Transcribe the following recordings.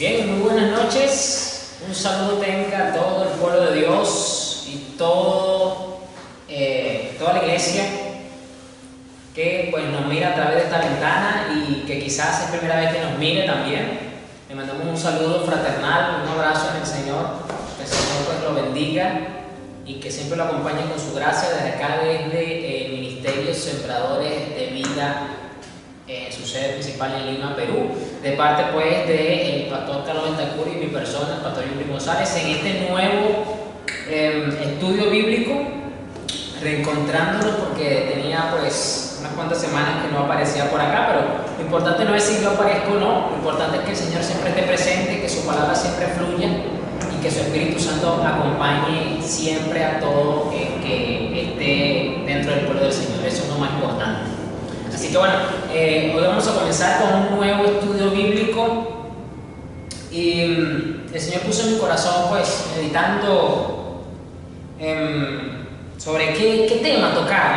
Bien, muy buenas noches. Un saludo tenga a todo el pueblo de Dios y toda la iglesia que pues nos mira a través de esta ventana y que quizás es primera vez que nos mire también. Le mandamos un saludo fraternal, un abrazo en el Señor, que el Señor pues lo bendiga y que siempre lo acompañe con su gracia desde acá, desde el Ministerio Sembradores de Vida, en su sede principal en Lima, Perú, de parte pues del pastor Carlos Bentancur y mi persona, el pastor Yuri González, en este nuevo estudio bíblico, reencontrándonos porque tenía pues unas cuantas semanas que no aparecía por acá, pero lo importante no es si yo aparezco o no, lo importante es que el Señor siempre esté presente, que su palabra siempre fluya y que su Espíritu Santo acompañe siempre a todo el que esté dentro del pueblo del Señor. Eso es lo más importante. Así que bueno, hoy vamos a comenzar con un nuevo estudio bíblico y el Señor puso en mi corazón pues meditando sobre qué tema tocar,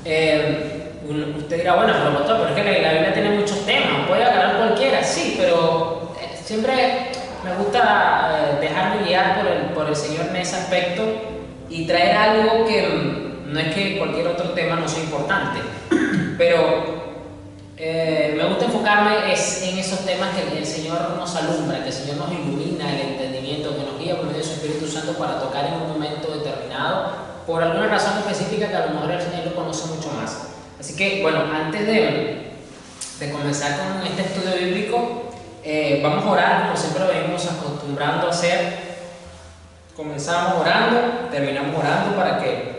¿no? Usted dirá, bueno, pero es que la Biblia tiene muchos temas, puede agarrar cualquiera, sí, pero siempre me gusta dejarme guiar por el Señor en ese aspecto y traer algo que no es que cualquier otro tema no sea importante, pero me gusta enfocarme en esos temas que el Señor nos alumbra, que el Señor nos ilumina el entendimiento, que nos guía por medio de su Espíritu Santo para tocar en un momento determinado, por alguna razón específica que a lo mejor el Señor lo conoce mucho más. Así que, bueno, antes de comenzar con este estudio bíblico, vamos a orar como siempre lo venimos acostumbrando a hacer. Comenzamos orando, terminamos orando para que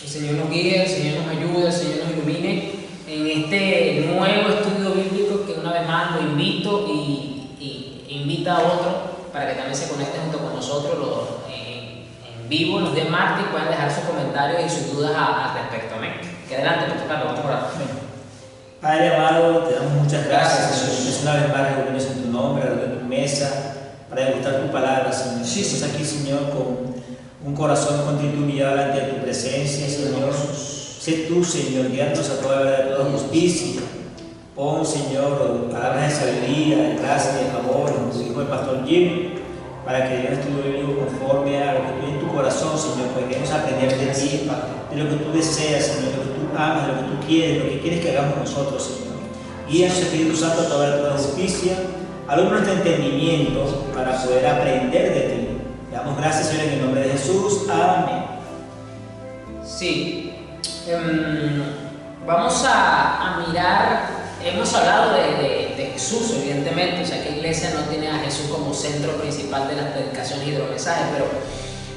el Señor nos guíe, el Señor nos ayude, el Señor nos ilumine en este nuevo estudio bíblico que una vez más lo invito y invita a otros para que también se conecten junto con nosotros en vivo los días martes y puedan dejar sus comentarios y sus dudas al respecto. Amén. Que adelante, Pastor Carlos, vamos a orar. Padre amado, te damos muchas gracias, Señor. Es una vez más reunirnos en tu nombre, en tu mesa, para degustar tu palabra, Señor. Sí, sí. Estamos aquí, Señor, con un corazón contrito y humillado ante tu presencia, Señor. Sé tú, Señor, guiándonos a toda verdad, a toda justicia. Pon, Señor, palabras de sabiduría, de gracia, de favor, en tu hijo el pastor Jim, para que yo estudio bíblico conforme a lo que tú hay en tu corazón, Señor, porque queremos aprender de ti, de lo que tú deseas, Señor, de lo que tú amas, de lo que tú quieres, de lo que quieres que hagamos nosotros, Señor. Guíanos, Espíritu Santo, a toda justicia, alumna nuestro entendimiento para poder aprender de ti. Le damos gracias, Señor, en el nombre de Jesús. Amén. Sí. Vamos a mirar, hemos hablado de Jesús, evidentemente, o sea que la iglesia no tiene a Jesús como centro principal de las predicaciones y de los mensajes, pero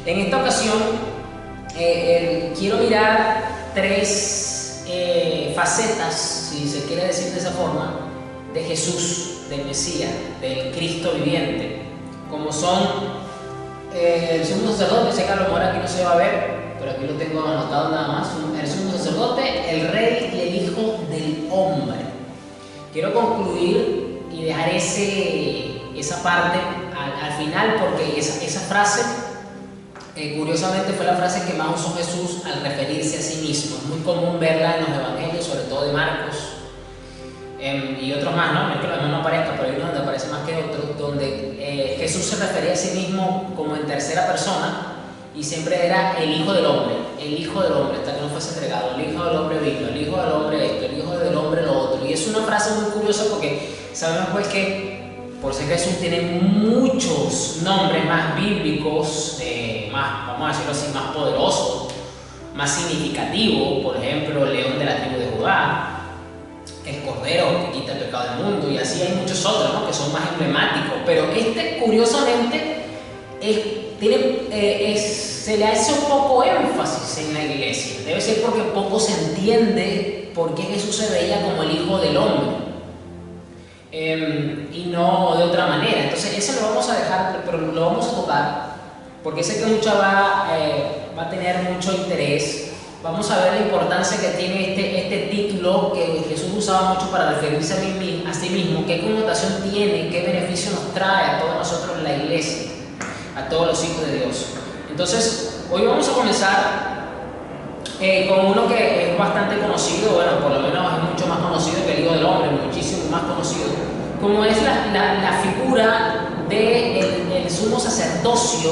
en esta ocasión quiero mirar tres facetas, si se quiere decir de esa forma, de Jesús, del Mesías, del Cristo viviente, como son el sumo sacerdote. Sé que a lo mejor aquí no se va a ver, pero aquí lo tengo anotado nada más. El sumo sacerdote, el rey y el hijo del hombre. Quiero concluir y dejar esa parte al final, porque esa frase, curiosamente, fue la frase que más usó Jesús al referirse a sí mismo. Es muy común verla en los evangelios, sobre todo de Marcos y otros más, ¿no? No es que los demás no aparezcan, pero hay uno donde aparece más que otros, donde Jesús se refería a sí mismo como en tercera persona y siempre era el Hijo del Hombre, hasta que no fuese entregado. El Hijo del Hombre vino, el Hijo del Hombre esto, el Hijo del Hombre lo otro. Y es una frase muy curiosa porque sabemos pues que por ser Jesús tiene muchos nombres más bíblicos, más, vamos a decirlo así, más poderosos, más significativos. Por ejemplo, el león de la tribu de Judá, el cordero que quita el pecado del mundo, y así hay muchos otros, ¿no?, que son más emblemáticos. Pero curiosamente, se le hace un poco énfasis en la iglesia. Debe ser porque poco se entiende por qué Jesús se veía como el Hijo del Hombre y no de otra manera. Entonces eso lo vamos a dejar, pero lo vamos a tocar porque sé que mucha va a tener mucho interés. Vamos a ver la importancia que tiene este título que Jesús usaba mucho para referirse a sí mismo, qué connotación tiene, qué beneficio nos trae a todos nosotros en la iglesia, a todos los hijos de Dios. Entonces, hoy vamos a comenzar con uno que es bastante conocido, bueno, por lo menos es mucho más conocido que el Hijo del Hombre, muchísimo más conocido, como es la figura sacerdocio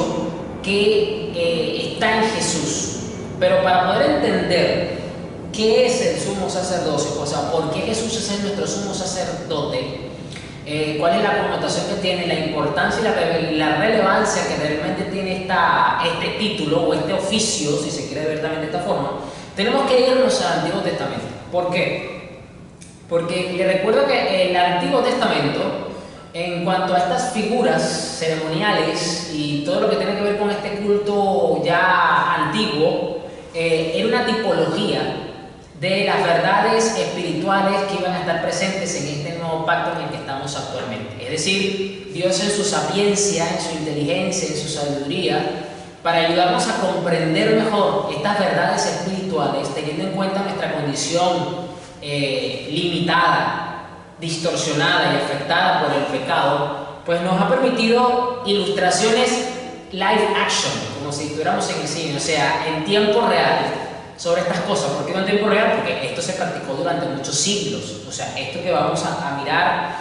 que está en Jesús. Pero para poder entender qué es el sumo sacerdocio, o sea, por qué Jesús es nuestro sumo sacerdote, cuál es la connotación que tiene, la importancia y la relevancia que realmente tiene este título o este oficio, si se quiere ver también de esta forma, tenemos que irnos al Antiguo Testamento. ¿Por qué? Porque les recuerdo que el Antiguo Testamento, en cuanto a estas figuras ceremoniales y todo lo que tiene que ver con este culto ya antiguo, era una tipología de las verdades espirituales que iban a estar presentes en este nuevo pacto en el que estamos actualmente. Es decir, Dios en su sapiencia, en su inteligencia, en su sabiduría, para ayudarnos a comprender mejor estas verdades espirituales, teniendo en cuenta nuestra condición limitada, distorsionada y afectada por el pecado, pues nos ha permitido ilustraciones live action, como si estuviéramos en el cine, o sea, en tiempo real, sobre estas cosas. ¿Por qué no en tiempo real? Porque esto se practicó durante muchos siglos. O sea, esto que vamos a mirar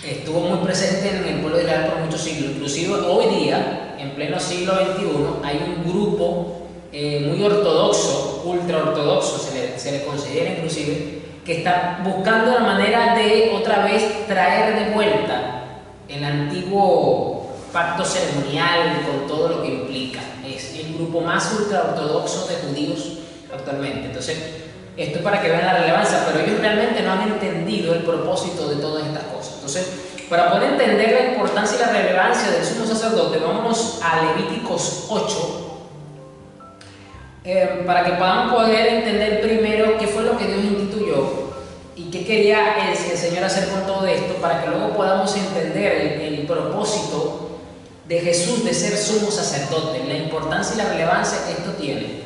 estuvo muy presente en el pueblo de Israel por muchos siglos. Inclusive hoy día, en pleno siglo XXI, hay un grupo muy ortodoxo, ultra ortodoxo, se le considera inclusive, que está buscando la manera de otra vez traer de vuelta el antiguo pacto ceremonial con todo lo que implica. Es el grupo más ultraortodoxo de judíos actualmente. Entonces, esto es para que vean la relevancia, pero ellos realmente no han entendido el propósito de todas estas cosas. Entonces, para poder entender la importancia y la relevancia del sumo sacerdote, vámonos a Levíticos 8, para que podamos poder entender primero qué fue lo que Dios instituyó y qué quería el Señor hacer con todo esto, para que luego podamos entender el propósito de Jesús de ser sumo sacerdote, la importancia y la relevancia que esto tiene.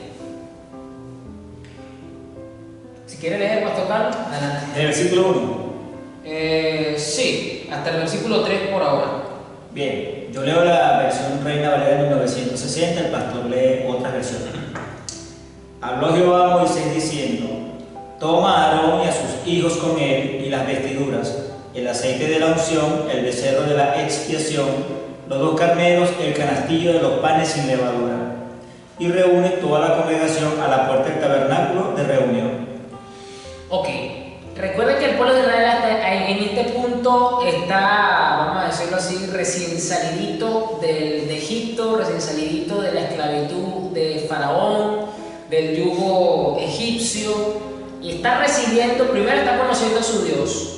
Si quiere leer, Pastor Carlos, adelante. ¿En el versículo 1? Sí, hasta el versículo 3 por ahora. Bien, yo leo la versión Reina Valera de 1960, el pastor lee otra versión. Habló Jehová a Moisés diciendo: toma a Aarón y a sus hijos con él y las vestiduras, el aceite de la unción, el becerro de la expiación, los 2 carneros, el canastillo de los panes sin levadura, y reúne toda la congregación a la puerta del tabernáculo de reunión. Ok, recuerden que el pueblo de Israel en este punto está, vamos a decirlo así, recién salidito de Egipto, recién salidito de la esclavitud de Faraón, del yugo egipcio, y está recibiendo, primero está conociendo a su Dios,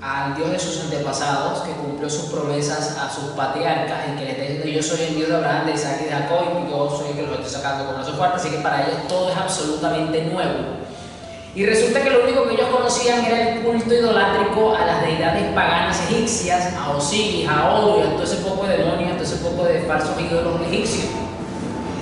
al Dios de sus antepasados, que cumplió sus promesas a sus patriarcas y que le está diciendo: yo soy el Dios de Abraham, de Isaac y de Jacob, y yo soy el que los estoy sacando con brazo fuerte. Así que para ellos todo es absolutamente nuevo. Y resulta que lo único que ellos conocían era el culto idolátrico a las deidades paganas egipcias, a Osiris, a Horus, a todo ese poco de demonios, a todo ese poco de falsos ídolos egipcios.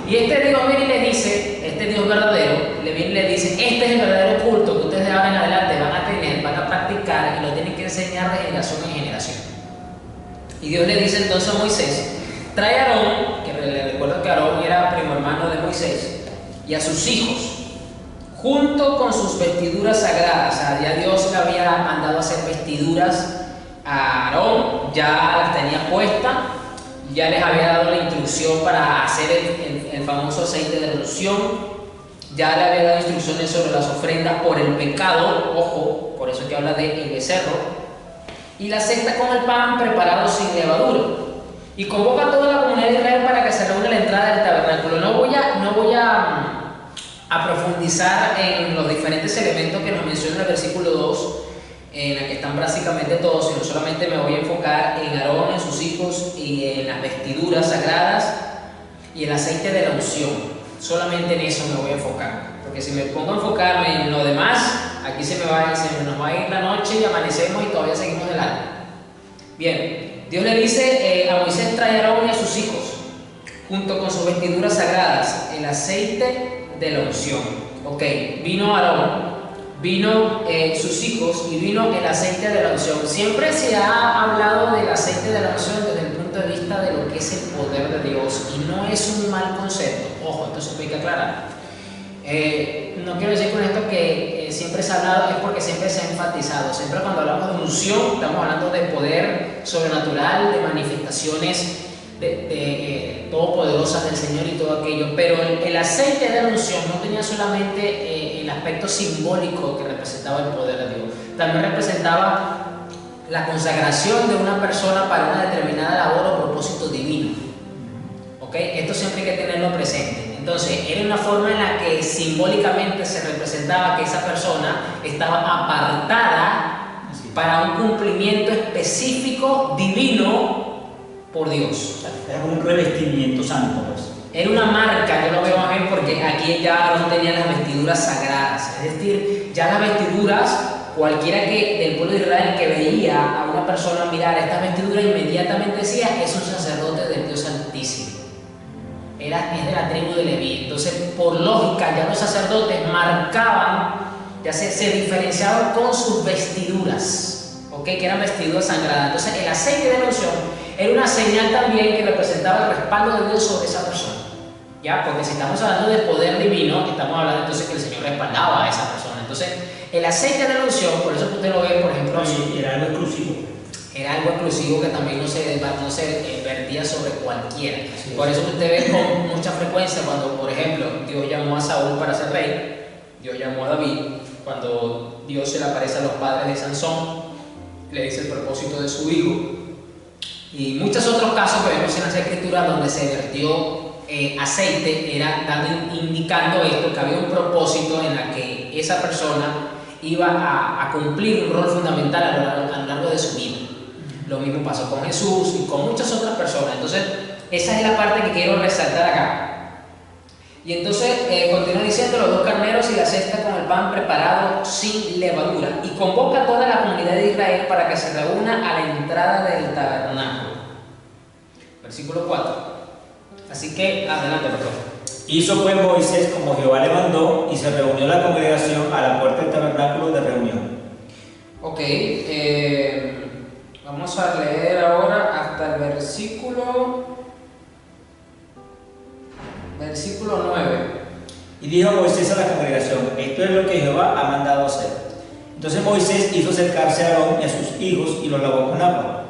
Y este Dios viene y le dice, este Dios verdadero, le viene y le dice: este es el verdadero culto que ustedes de ahora en adelante van a tener, van a practicar y lo tienen que enseñar de generación en generación. Y Dios le dice entonces a Moisés: trae a Aarón, que le recuerdo que Aarón era primo hermano de Moisés, y a sus hijos, junto con sus vestiduras sagradas. O sea, ya Dios le había mandado a hacer vestiduras a Aarón, ya las tenía puestas, ya les había dado la instrucción para hacer el famoso aceite de unción, ya le había dado instrucciones sobre las ofrendas por el pecado, ojo, por eso es que habla de el becerro, y la cesta con el pan preparado sin levadura. Y convoca a toda la comunidad de Israel para que se reúna a la entrada del tabernáculo. No voy a profundizar en los diferentes elementos que nos menciona el versículo 2, en la que están básicamente todos, sino solamente me voy a enfocar en Aarón, en sus hijos y en las vestiduras sagradas y el aceite de la unción. Solamente en eso me voy a enfocar, porque si me pongo a enfocarme en lo demás, aquí se nos va a ir la noche y amanecemos y todavía seguimos de largo. Bien, Dios le dice a Moisés: trae a Aarón y a sus hijos, junto con sus vestiduras sagradas, el aceite de la unción. Ok, vino Aarón, vino sus hijos y vino el aceite de la unción. Siempre se ha hablado del aceite de la unción desde el punto de vista de lo que es el poder de Dios, y no es un mal concepto. Ojo, esto se hay que aclarar. No quiero decir con esto que siempre se ha hablado, es porque siempre se ha enfatizado. Siempre cuando hablamos de unción estamos hablando de poder sobrenatural, de manifestaciones todopoderosas del Señor y todo aquello, pero el aceite de la unción no tenía solamente el aspecto simbólico que representaba el poder de Dios, también representaba la consagración de una persona para una determinada labor o propósito divino. ¿Okay? Esto siempre hay que tenerlo presente. Entonces, era una forma en la que simbólicamente se representaba que esa persona estaba apartada para un cumplimiento específico divino por Dios. Era como un revestimiento santo, pues. Era una marca, yo lo veo más bien porque aquí ya no tenían las vestiduras sagradas, es decir, ya las vestiduras, cualquiera que del pueblo de Israel que veía a una persona mirar estas vestiduras inmediatamente decía, es un sacerdote del Dios Altísimo. Es de la tribu de Leví. Entonces, por lógica, ya los sacerdotes marcaban, ya se diferenciaban con sus vestiduras, ¿okay? Que eran vestiduras sangradas. Entonces, el aceite de la unción era una señal también que representaba el respaldo de Dios sobre esa persona. ¿Ya? Porque si estamos hablando de poder divino, estamos hablando entonces que el Señor respaldaba a esa persona. Entonces, el aceite de la unción, por eso que usted lo ve, por ejemplo, era algo exclusivo. Era algo exclusivo que también no se vertía sobre cualquiera. Sí. Por eso usted ve con mucha frecuencia cuando, por ejemplo, Dios llamó a Saúl para ser rey, Dios llamó a David, cuando Dios se le aparece a los padres de Sansón, le dice el propósito de su hijo, y muchos otros casos que vemos en las escrituras donde se vertió aceite, era indicando esto, que había un propósito en la que esa persona iba a cumplir un rol fundamental a lo largo de su vida. Lo mismo pasó con Jesús y con muchas otras personas. Entonces, esa es la parte que quiero resaltar acá. Y entonces, continúa diciendo, los 2 carneros y la cesta con el pan preparado sin levadura. Y convoca a toda la comunidad de Israel para que se reúna a la entrada del tabernáculo. Versículo 4. Así que, adelante, por favor. Hizo pues Moisés como Jehová le mandó, y se reunió la congregación a la puerta del tabernáculo de reunión. Ok, vamos a leer ahora hasta el versículo 9. Y dijo Moisés a la congregación, esto es lo que Jehová ha mandado hacer. Entonces Moisés hizo acercarse a Aarón y a sus hijos y los lavó con agua.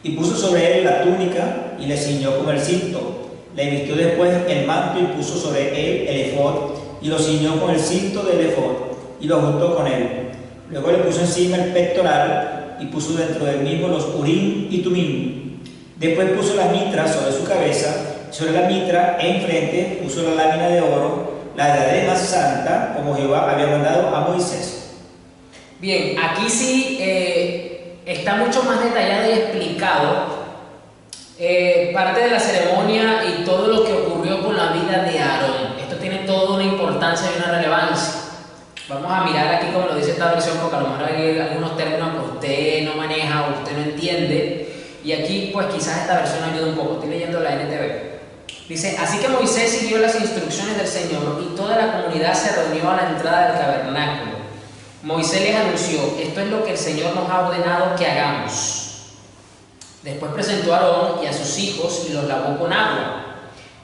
Y puso sobre él la túnica y le ciñó con el cinto. Le vistió después el manto y puso sobre él el efod y lo ciñó con el cinto del efod y lo juntó con él. Luego le puso encima el pectoral y puso dentro del mismo los urim y tumim. Después puso la mitra sobre su cabeza. Sobre la mitra, enfrente, puso la lámina de oro, la diadema santa, como Jehová había mandado a Moisés. Bien, aquí sí está mucho más detallado y explicado parte de la ceremonia y todo lo que ocurrió con la vida de Aarón. Esto tiene toda una importancia y una relevancia. Vamos a mirar aquí como lo dice esta versión, porque a lo mejor hay algunos términos que usted no maneja o usted no entiende. Y aquí pues quizás esta versión ayuda un poco. Estoy leyendo la NTV. Dice, así que Moisés siguió las instrucciones del Señor y toda la comunidad se reunió a la entrada del tabernáculo. Moisés les anunció, esto es lo que el Señor nos ha ordenado que hagamos. Después presentó a Aarón y a sus hijos y los lavó con agua.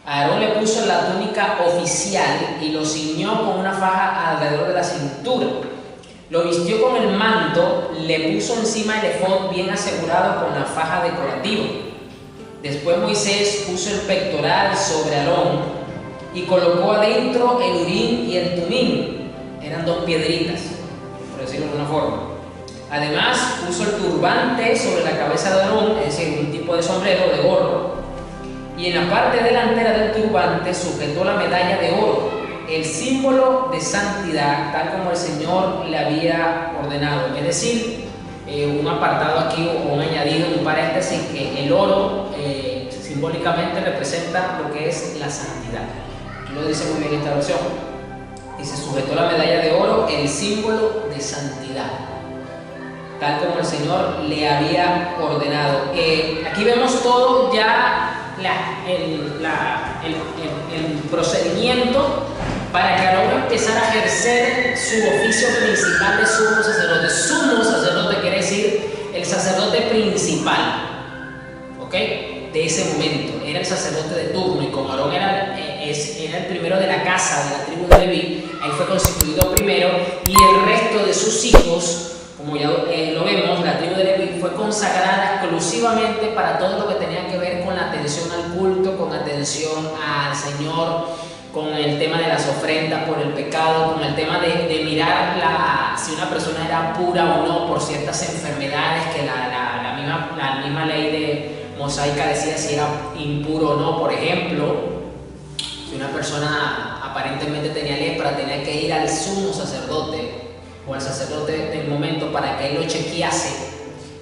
A Aarón le puso la túnica oficial y lo ciñó con una faja alrededor de la cintura. Lo vistió con el manto, le puso encima el efod bien asegurado con la faja decorativa. Después Moisés puso el pectoral sobre Aarón y colocó adentro el urim y el tumim. Eran 2 piedritas, por decirlo de alguna forma. Además puso el turbante sobre la cabeza de Aarón, es decir, un tipo de sombrero, de gorro. Y en la parte delantera del turbante sujetó la medalla de oro, el símbolo de santidad, tal como el Señor le había ordenado. Es decir, un apartado aquí o un añadido, un paréntesis, que el oro simbólicamente representa lo que es la santidad. Aquí lo dice muy bien esta versión. Dice, sujetó la medalla de oro, el símbolo de santidad, tal como el Señor le había ordenado. Aquí vemos todo ya el procedimiento para que Aarón empezara a ejercer su oficio principal de sumo sacerdote. Sumo sacerdote quiere decir el sacerdote principal, ¿ok? De ese momento. Era el sacerdote de turno, y como Aarón era el primero de la casa de la tribu de Leví, él fue constituido primero, y el resto de sus hijos como ya lo vemos, la tribu de Leví fue consagrada exclusivamente para todo lo que tenía que ver con la atención al culto, con atención al Señor, con el tema de las ofrendas por el pecado, con el tema de mirar si una persona era pura o no por ciertas enfermedades que la misma ley de mosaica decía si era impuro o no. Por ejemplo, si una persona aparentemente tenía lepra, tenía que ir al sumo sacerdote o al sacerdote del momento para que él lo chequease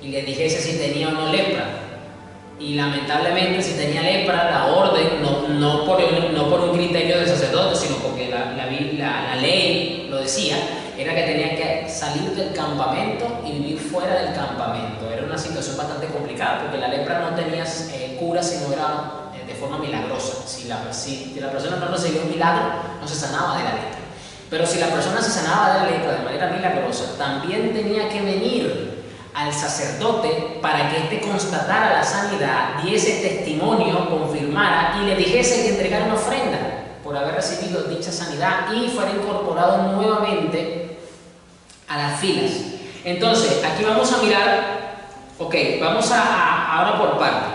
y le dijese si tenía o no lepra. Y lamentablemente, si tenía lepra, la orden, no por un criterio del sacerdote, sino porque la ley lo decía, era que tenía que salir del campamento y vivir fuera del campamento. Era una situación bastante complicada porque la lepra no tenía cura si no era de forma milagrosa. Si la persona no recibía un milagro, no se sanaba de la lepra. Pero si la persona se sanaba de la lepra de manera milagrosa, también tenía que venir al sacerdote para que éste constatara la sanidad, diese testimonio, confirmara y le dijese que entregara una ofrenda por haber recibido dicha sanidad y fuera incorporado nuevamente a las filas. Entonces, aquí vamos a mirar, vamos ahora por parte.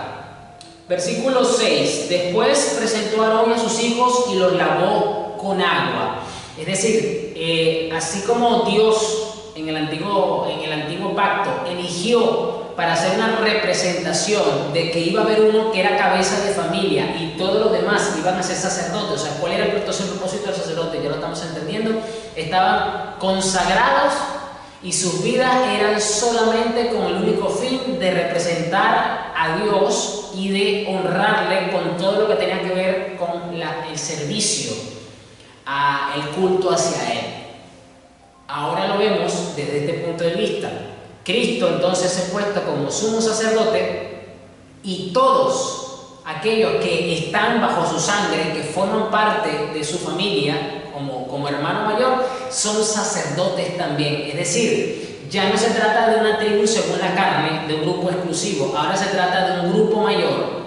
Versículo 6. Después presentó a Aarón y a sus hijos y los lavó con agua. Es decir, así como Dios en el antiguo pacto eligió para hacer una representación de que iba a haber uno que era cabeza de familia y todos los demás iban a ser sacerdotes. O sea, ¿cuál era el propósito del sacerdote? Ya lo estamos entendiendo. Estaban consagrados y sus vidas eran solamente con el único fin de representar a Dios y de honrarle con todo lo que tenía que ver con el servicio, el culto hacia Él. Ahora lo vemos desde este punto de vista. Cristo entonces es puesto como sumo sacerdote y todos aquellos que están bajo su sangre, que forman parte de su familia como hermano mayor, son sacerdotes también. Es decir, ya no se trata de una tribu según la carne, de un grupo exclusivo, ahora se trata de un grupo mayor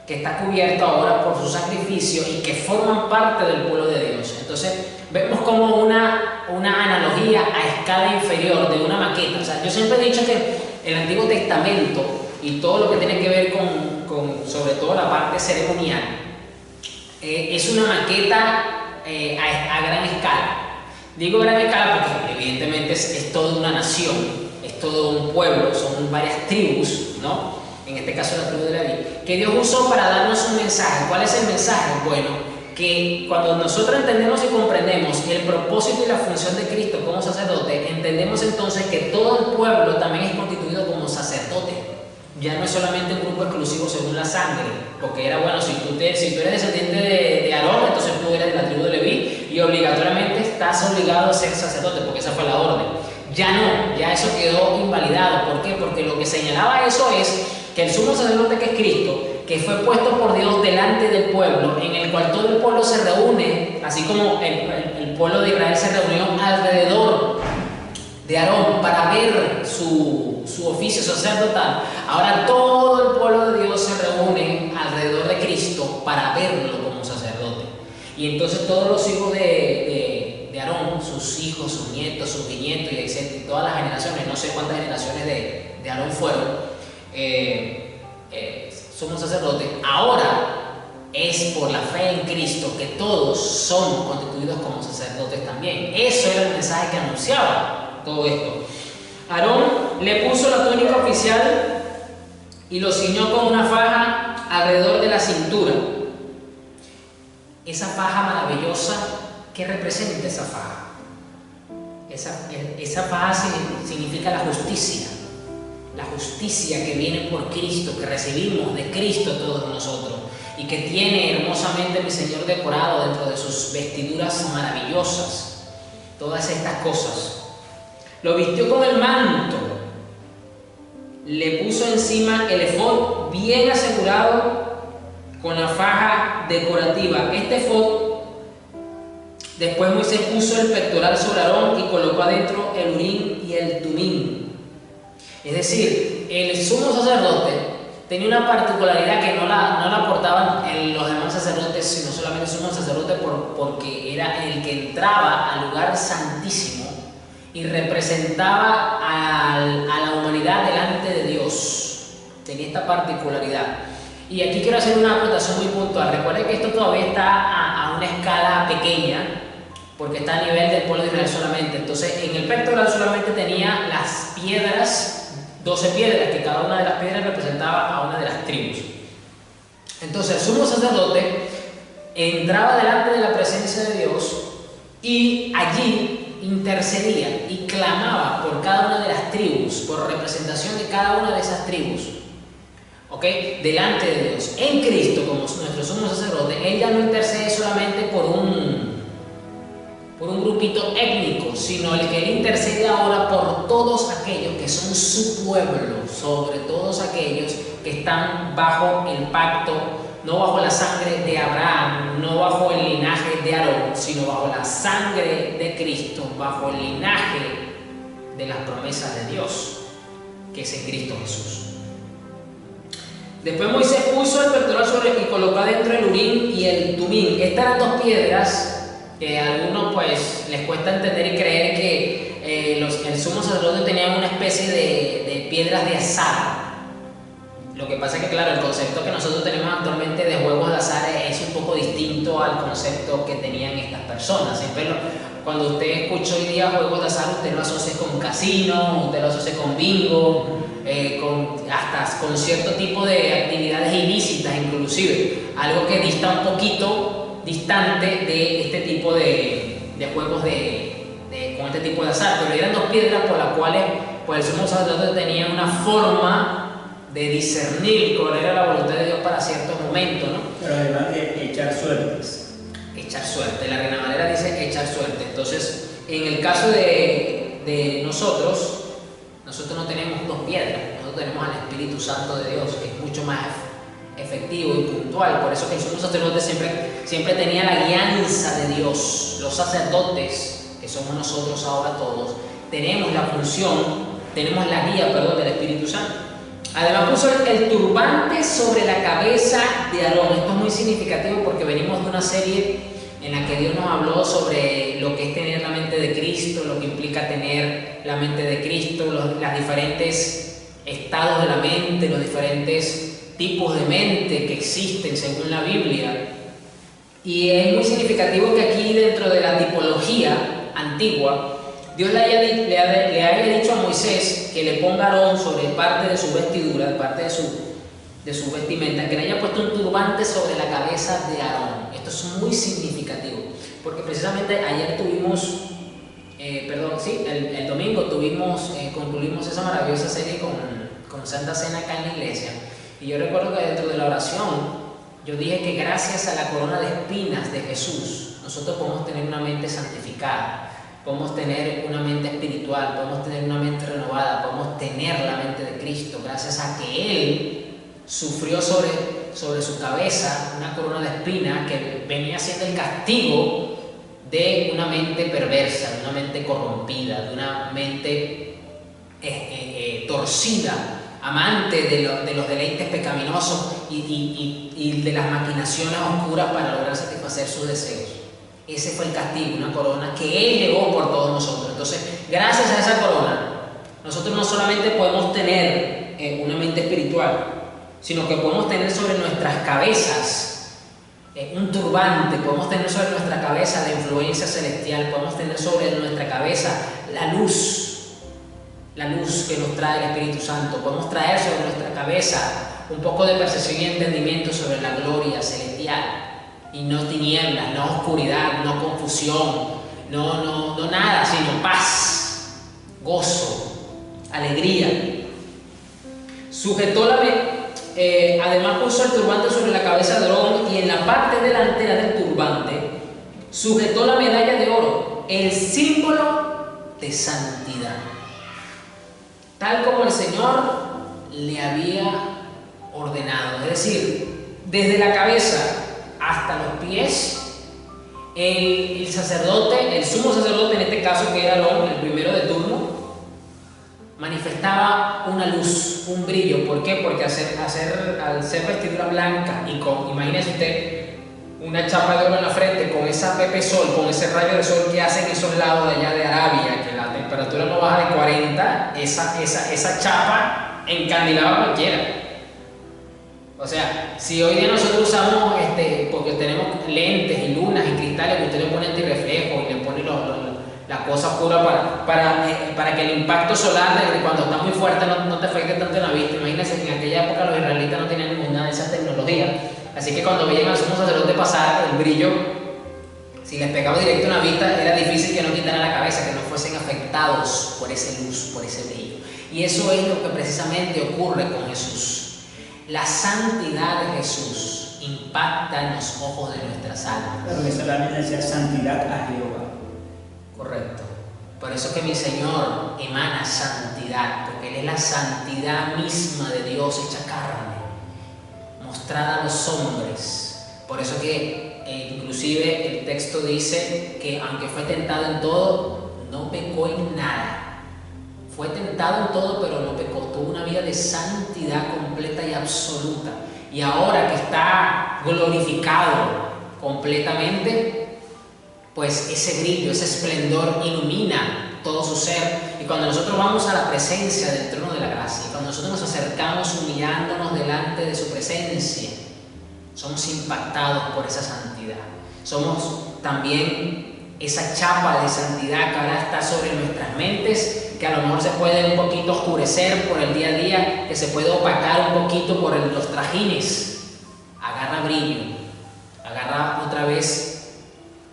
que está cubierto ahora por su sacrificio y que forman parte del pueblo de Dios. Entonces vemos como una analogía a escala inferior de una maqueta. O sea, yo siempre he dicho que el Antiguo Testamento y todo lo que tiene que ver con sobre todo la parte ceremonial es una maqueta a gran escala. Digo gran escala porque evidentemente es toda una nación, es todo un pueblo, son varias tribus, ¿no? En este caso la tribu de Leví, que Dios usó para darnos un mensaje. ¿Cuál es el mensaje? Bueno, que cuando nosotros entendemos y comprendemos el propósito y la función de Cristo como sacerdote, entendemos entonces que todo el pueblo también es constituido como sacerdote. Ya no es solamente un grupo exclusivo según la sangre, porque era bueno, si tú eres descendiente de Aarón, entonces tú eres de la tribu de Leví y obligatoriamente estás obligado a ser sacerdote, porque esa fue la orden. Ya no, ya eso quedó invalidado. ¿Por qué? Porque lo que señalaba eso es que el sumo sacerdote, que es Cristo, que fue puesto por Dios delante del pueblo, en el cual todo el pueblo se reúne, así como el pueblo de Israel se reunió alrededor de Aarón para ver su oficio sacerdotal. Ahora todo el pueblo de Dios se reúne alrededor de Cristo para verlo como sacerdote. Y entonces todos los hijos de Aarón, sus hijos, sus nietos, sus bisnietos, y etc., todas las generaciones, no sé cuántas generaciones de Aarón fueron, somos sacerdotes. Ahora es por la fe en Cristo que todos somos constituidos como sacerdotes también. Eso era el mensaje que anunciaba todo esto. Aarón le puso la túnica oficial y lo ciñó con una faja alrededor de la cintura. Esa faja maravillosa, ¿qué representa esa faja? Esa faja significa la justicia. La justicia que viene por Cristo, que recibimos de Cristo todos nosotros y que tiene hermosamente mi Señor decorado dentro de sus vestiduras maravillosas. Todas estas cosas. Lo vistió con el manto, le puso encima el efod bien asegurado con la faja decorativa. Este efod, después Moisés puso el pectoral sobre Aarón y colocó adentro el urín y el tumín. Es decir, el sumo sacerdote tenía una particularidad que no la aportaban los demás sacerdotes, sino solamente el sumo sacerdote porque era el que entraba al lugar santísimo y representaba a la humanidad delante de Dios. Tenía esta particularidad. Y aquí quiero hacer una acotación muy puntual. Recuerden que esto todavía está a una escala pequeña, porque está a nivel del pueblo de Israel solamente. Entonces, en el pectoral solamente tenía las piedras, 12 piedras, que cada una de las piedras representaba a una de las tribus. Entonces, el sumo sacerdote entraba delante de la presencia de Dios y allí intercedía y clamaba por cada una de las tribus, por representación de cada una de esas tribus, ¿ok? Delante de Dios. En Cristo, como nuestro sumo sacerdote, Él ya no intercede solamente por un grupito étnico, sino el que Él intercede ahora por todos aquellos que son su pueblo, sobre todos aquellos que están bajo el pacto, no bajo la sangre de Abraham, no bajo el linaje de Aarón, sino bajo la sangre de Cristo, bajo el linaje de las promesas de Dios, que es en Cristo Jesús. Después Moisés puso el pectoral sobre y colocó adentro el Urim y el Tumim. Estas eran dos piedras que a algunos pues les cuesta entender y creer que el sumo sacerdote tenía una especie de piedras de azar. Lo que pasa es que, claro, el concepto que nosotros tenemos actualmente de juegos de azar es un poco distinto al concepto que tenían estas personas. Siempre cuando usted escucha hoy día juegos de azar, usted lo asocia con casino, usted lo asocia con bingo, hasta con cierto tipo de actividades ilícitas inclusive. Algo que dista un poquito distante de este tipo de juegos con este tipo de azar. Pero eran dos piedras por las cuales pues, el sumo sacerdote tenía una forma de discernir cuál era la voluntad de Dios para ciertos momentos, ¿no? Pero además de echar suertes. Echar suerte, la Reina Valera dice echar suerte. Entonces, en el caso de nosotros no tenemos dos piedras, nosotros tenemos al Espíritu Santo de Dios, que es mucho más efectivo y puntual. Por eso que el sumo sacerdote siempre tenía la guianza de Dios. Los sacerdotes, que somos nosotros ahora todos, tenemos la función, tenemos la guía, del Espíritu Santo. Además puso el turbante sobre la cabeza de Aarón. Esto es muy significativo porque venimos de una serie en la que Dios nos habló sobre lo que es tener la mente de Cristo, lo que implica tener la mente de Cristo, los diferentes estados de la mente, los diferentes tipos de mente que existen según la Biblia. Y es muy significativo que aquí, dentro de la tipología antigua, Dios le haya dicho a Moisés que le ponga a Aarón sobre parte de su vestidura, parte de su vestimenta, que le haya puesto un turbante sobre la cabeza de Aarón. Esto es muy significativo, porque precisamente ayer tuvimos, el domingo concluimos esa maravillosa serie con Santa Cena acá en la iglesia. Y yo recuerdo que dentro de la oración, yo dije que gracias a la corona de espinas de Jesús, nosotros podemos tener una mente santificada. Podemos tener una mente espiritual, podemos tener una mente renovada, podemos tener la mente de Cristo gracias a que Él sufrió sobre su cabeza una corona de espinas que venía siendo el castigo de una mente perversa, de una mente corrompida, de una mente torcida, amante de los deleites pecaminosos y de las maquinaciones oscuras para lograr satisfacer sus deseos. Ese fue el castigo, una corona que Él llevó por todos nosotros. Entonces, gracias a esa corona, nosotros no solamente podemos tener una mente espiritual, sino que podemos tener sobre nuestras cabezas un turbante, podemos tener sobre nuestra cabeza la influencia celestial, podemos tener sobre nuestra cabeza la luz que nos trae el Espíritu Santo, podemos traer sobre nuestra cabeza un poco de percepción y entendimiento sobre la gloria celestial. Y no tinieblas, no oscuridad, no confusión, no nada, sino paz, gozo, alegría. Además puso el turbante sobre la cabeza de Aarón y en la parte delantera del turbante sujetó la medalla de oro, el símbolo de santidad, tal como el Señor le había ordenado. Es decir, desde la cabeza hasta los pies, el sacerdote, el sumo sacerdote en este caso, que era Aarón, el primero de turno, manifestaba una luz, un brillo. ¿Por qué? Porque al ser vestidura blanca y imagínese usted, una chapa de oro en la frente, con esa pepe sol, con ese rayo de sol que hacen esos lados de allá de Arabia, que la temperatura no baja de 40, esa chapa encandilaba a cualquiera. O sea, si hoy día nosotros usamos, porque tenemos lentes y lunas y cristales que usted le pone antirreflejo y le pone la cosa oscura para que el impacto solar cuando está muy fuerte no te afecte tanto en la vista. Imagínense que en aquella época los israelitas no tenían ninguna de esas tecnologías, así que cuando veían al sumo sacerdote pasar, el brillo, si les pegaba directo en la vista, era difícil que no quitaran la cabeza, que no fuesen afectados por esa luz, por ese brillo. Y eso es lo que precisamente ocurre con Jesús. La santidad de Jesús impacta en los ojos de nuestras almas. Claro, esa lámina decía santidad a Jehová. Correcto. Por eso que mi Señor emana santidad, porque Él es la santidad misma de Dios hecha carne, mostrada a los hombres. Por eso que inclusive el texto dice que aunque fue tentado en todo, no pecó en nada. Fue tentado en todo, pero no pecó. Tuvo una vida de santidad completa y absoluta. Y ahora que está glorificado completamente, pues ese brillo, ese esplendor ilumina todo su ser. Y cuando nosotros vamos a la presencia del trono de la gracia, y cuando nosotros nos acercamos humillándonos delante de su presencia, somos impactados por esa santidad. Somos también esa chapa de santidad que ahora está sobre nuestras mentes, que a lo mejor se puede un poquito oscurecer por el día a día, que se puede opacar un poquito por los trajines. Agarra brillo, agarra otra vez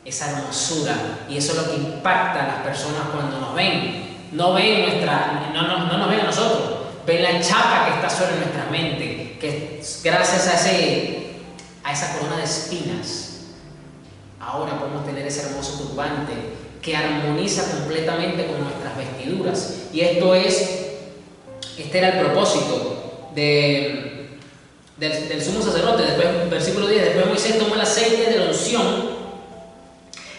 esa hermosura, y eso es lo que impacta a las personas cuando nos ven. No nos ven a nosotros, ven la chapa que está sobre nuestra mente, que gracias a esa corona de espinas ahora podemos tener ese hermoso turbante que armoniza completamente con nuestras vestiduras. Y este era el propósito del sumo sacerdote. Después, versículo 10, después Moisés tomó el aceite de la unción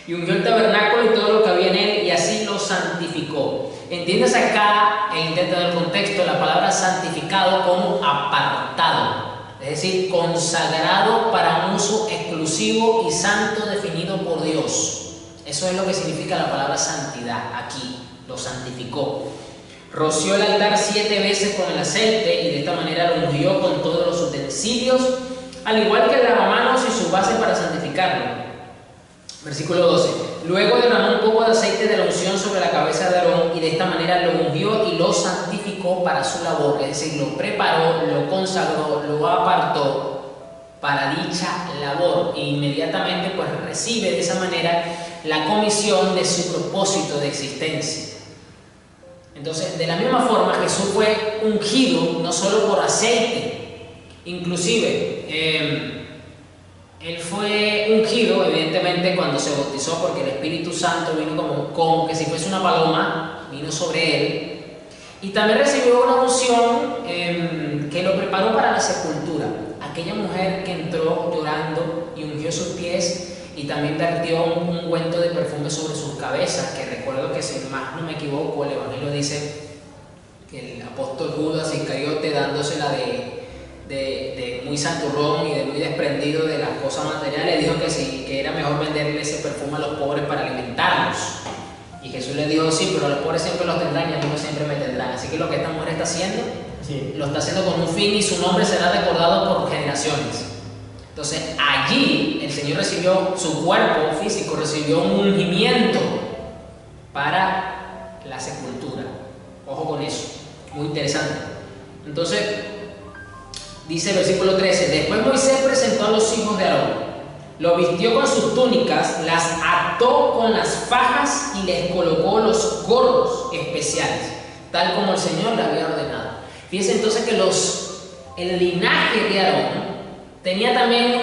y ungió el tabernáculo y todo lo que había en él, y así lo santificó. Entiendes acá, e intenta dar contexto, la palabra santificado como apartado, es decir, consagrado para un uso exclusivo y santo definido por Dios. Eso es lo que significa la palabra santidad aquí, lo santificó. Roció el altar 7 veces con el aceite y de esta manera lo ungió con todos los utensilios, al igual que el lavamanos y su base para santificarlo. Versículo 12. Luego derramó un poco de aceite de la unción sobre la cabeza de Aarón y de esta manera lo ungió y lo santificó para su labor, es decir, lo preparó, lo consagró, lo apartó para dicha labor, e inmediatamente pues recibe de esa manera la comisión de su propósito de existencia. Entonces, de la misma forma, Jesús fue ungido no solo por aceite, inclusive Él fue ungido evidentemente cuando se bautizó, porque el Espíritu Santo vino como que si fuese una paloma, vino sobre Él, y también recibió una unción que lo preparó para la sepultura. Aquella mujer que entró llorando y ungió sus pies y también vertió un ungüento de perfume sobre sus cabezas, que recuerdo que, si más no me equivoco, el Evangelio dice que el apóstol Judas Iscariote, dándosela de muy santurrón y de muy desprendido de las cosas materiales, dijo que sí, que era mejor venderle ese perfume a los pobres para alimentarlos. Y Jesús le dijo: sí, pero los pobres siempre los tendrán y a mí no siempre me tendrán. Así que lo que esta mujer está haciendo, sí, lo está haciendo con un fin, y su nombre será recordado por generaciones. Entonces allí el Señor recibió, su cuerpo físico recibió un ungimiento para la sepultura. Ojo con eso, muy interesante. Entonces dice el versículo 13: después Moisés presentó a los hijos de Aarón, lo vistió con sus túnicas, las ató con las fajas y les colocó los gorros especiales, tal como el Señor le había ordenado. Fíjense entonces que el linaje de Aarón tenía también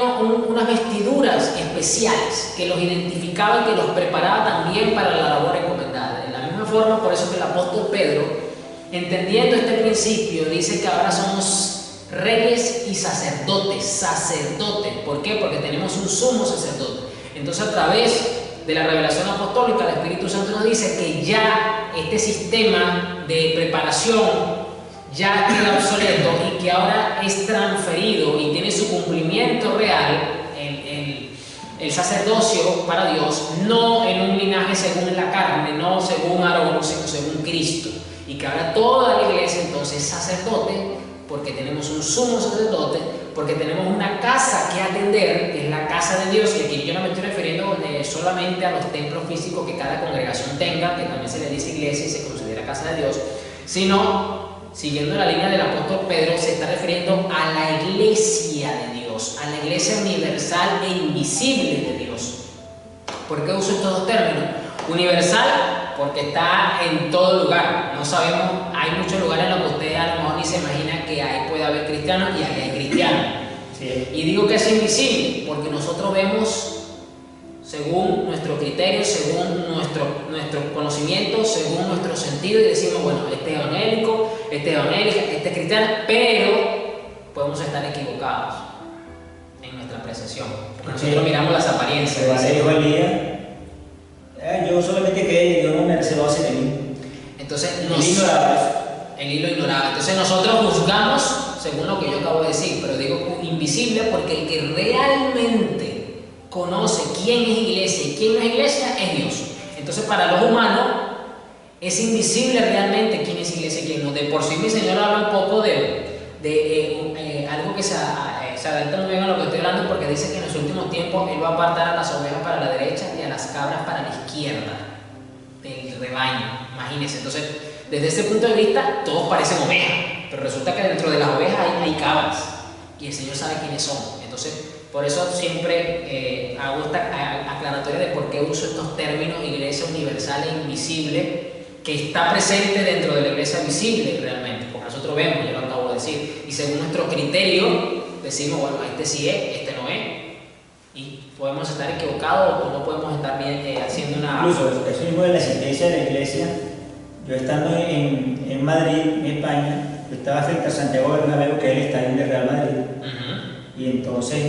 unas vestiduras especiales que los identificaban y que los preparaba también para la labor encomendada. De la misma forma, por eso que el apóstol Pedro, entendiendo este principio, dice que ahora somos reyes y sacerdotes. ¿Por qué? Porque tenemos un sumo sacerdote. Entonces, a través de la revelación apostólica, el Espíritu Santo nos dice que ya este sistema de preparación ya queda obsoleto y que ahora es transferido y tiene su cumplimiento real el sacerdocio para Dios, no en un linaje según la carne, no según Aarón, sino según Cristo. Y que ahora toda la iglesia entonces es sacerdote, porque tenemos un sumo sacerdote, porque tenemos una casa que atender, que es la casa de Dios. Y aquí yo no me estoy refiriendo solamente a los templos físicos que cada congregación tenga, que también se le dice iglesia y se considera casa de Dios, sino, siguiendo la línea del apóstol Pedro, se está refiriendo a la iglesia de Dios, a la iglesia universal e invisible de Dios. ¿Por qué uso estos dos términos? Universal, porque está en todo lugar. No sabemos, hay muchos lugares en los que usted a lo mejor ni se imagina que ahí puede haber cristianos y ahí hay cristianos. Sí. Y digo que es invisible, porque nosotros vemos según nuestro criterio, según nuestro conocimiento, según nuestro sentido, y decimos, bueno, este es evangélico, este es evangélica, este es cristiano, pero podemos estar equivocados en nuestra apreciación. Nosotros miramos las apariencias. Yo solamente que yo no me reservo hacia mí. Entonces, el hilo ignorado. Entonces nosotros juzgamos según lo que yo acabo de decir, pero digo invisible porque el que realmente conoce quién es iglesia y quién no es iglesia es Dios. Entonces para los humanos es invisible realmente quién es iglesia y quién no. De por sí mi Señor habla un poco de algo que se adapta muy bien a lo que estoy hablando, porque dice que en los últimos tiempos Él va a apartar a las ovejas para la derecha y a las cabras para la izquierda del rebaño. Imagínense. Entonces, desde ese punto de vista, todos parecen ovejas, pero resulta que dentro de las ovejas hay cabras y el Señor sabe quiénes son. Entonces, por eso siempre hago esta aclaratoria de por qué uso estos términos iglesia universal e invisible, que está presente dentro de la iglesia visible realmente, porque nosotros vemos, yo lo acabo de decir, y según nuestro criterio decimos, bueno, este sí es, este no es, y podemos estar equivocados o no podemos estar bien haciendo una... Incluso, eso mismo de la existencia de la iglesia, yo estando en Madrid, en España, yo estaba frente a Santiago Bernabéu, que él está en el Real Madrid, y entonces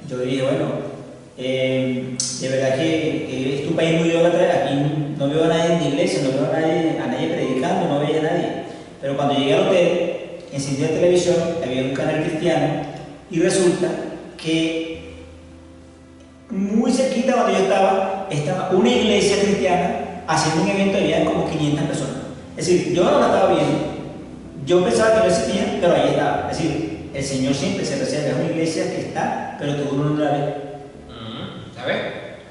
yo dije, bueno, de verdad que es tu país muy idólatra, aquí no veo a nadie en la iglesia, no veo a nadie predicando, no veía a nadie, pero cuando llegué al hotel, encendí la televisión, había un canal cristiano, y resulta que muy cerquita donde yo estaba una iglesia cristiana haciendo un evento, había como 500 personas. Es decir, yo no la estaba viendo, yo pensaba que no existía, pero ahí estaba. Es decir, el Señor siempre se reserva, es una iglesia que está, pero que uno no la ve. ¿Sabes?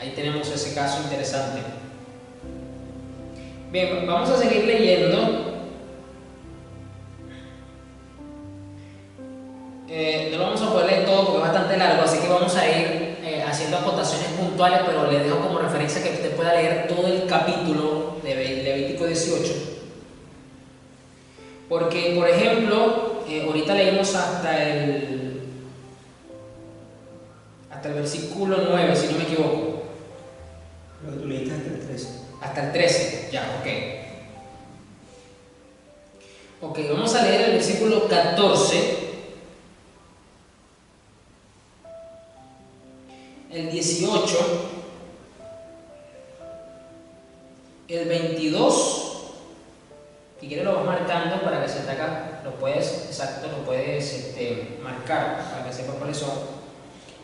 Ahí tenemos ese caso interesante. Bien, vamos a seguir leyendo. No lo vamos a poder leer todo porque es bastante largo, así que vamos a ir haciendo acotaciones puntuales, pero le dejo como referencia que usted pueda leer todo el capítulo de Levítico 18. Porque, por ejemplo, ahorita leímos hasta el versículo 9, si no me equivoco. Pero tú leíste hasta el 13. Hasta el 13, ya, ok. Ok, vamos a leer el versículo 14. El 18, el 22, si quieres lo vas marcando para que se te haga, lo puedes marcar para que sepas cuáles son.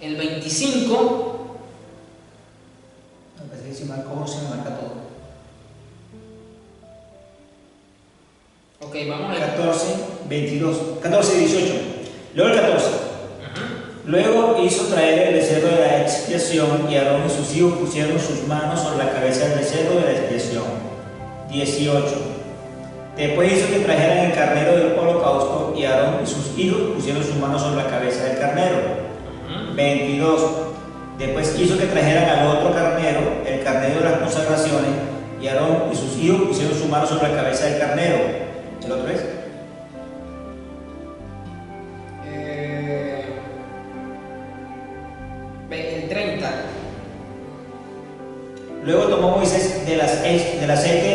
El 25, me parece que si marco uno se me marca todo. Ok, vamos a 14, 22, 14 y 18. Luego el 14. Luego hizo traer el becerro de la expiación y Aarón y sus hijos pusieron sus manos sobre la cabeza del becerro de la expiación. 18. Después hizo que trajeran el carnero del holocausto y Aarón y sus hijos pusieron sus manos sobre la cabeza del carnero. 22. Después hizo que trajeran al otro carnero, el carnero de las consagraciones, y Aarón y sus hijos pusieron sus manos sobre la cabeza del carnero. ¿El otro es? El 30. Luego tomó Moisés del aceite de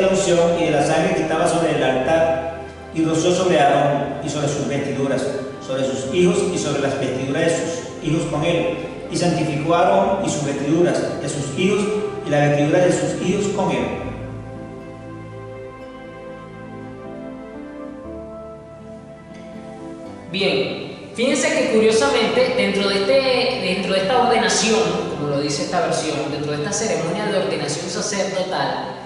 la unción y de la sangre que estaba sobre el altar y roció sobre Aarón y sobre sus vestiduras, sobre sus hijos y sobre las vestiduras de sus hijos con él. Y santificó a Aarón y sus vestiduras de sus hijos y las vestiduras de sus hijos con él. Bien, fíjense que curiosamente dentro de esta ordenación, como como lo dice esta versión, dentro de esta ceremonia de ordenación sacerdotal,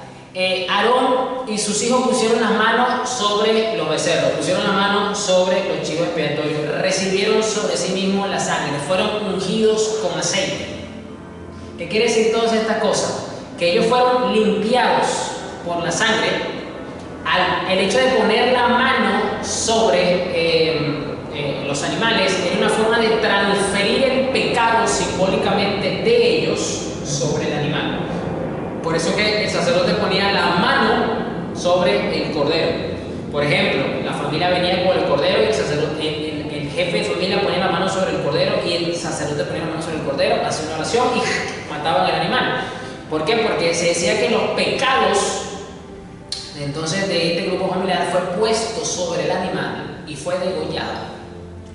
Aarón y sus hijos pusieron las manos sobre los becerros, pusieron las manos sobre los chivos expiatorios, recibieron sobre sí mismos la sangre, fueron ungidos con aceite. ¿Qué quiere decir todas estas cosas? Que ellos fueron limpiados por la sangre. El hecho de poner la mano sobre los animales era una forma de transferir el pecado simbólicamente de ellos sobre el animal. Por eso que el sacerdote ponía la mano sobre el cordero. Por ejemplo, la familia venía con el cordero y el jefe de familia ponía la mano sobre el cordero y el sacerdote ponía la mano sobre el cordero, hacía una oración y mataban al animal. ¿Por qué? Porque se decía que los pecados entonces de este grupo familiar fue puesto sobre el animal y fue degollado.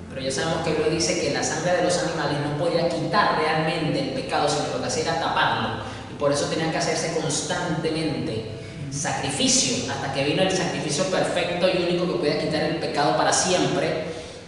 Pero ya sabemos que Dios dice que la sangre de los animales no podía quitar realmente el pecado, sino lo que hacía era taparlo. Y por eso tenían que hacerse constantemente sacrificio, hasta que vino el sacrificio perfecto y único que podía quitar el pecado para siempre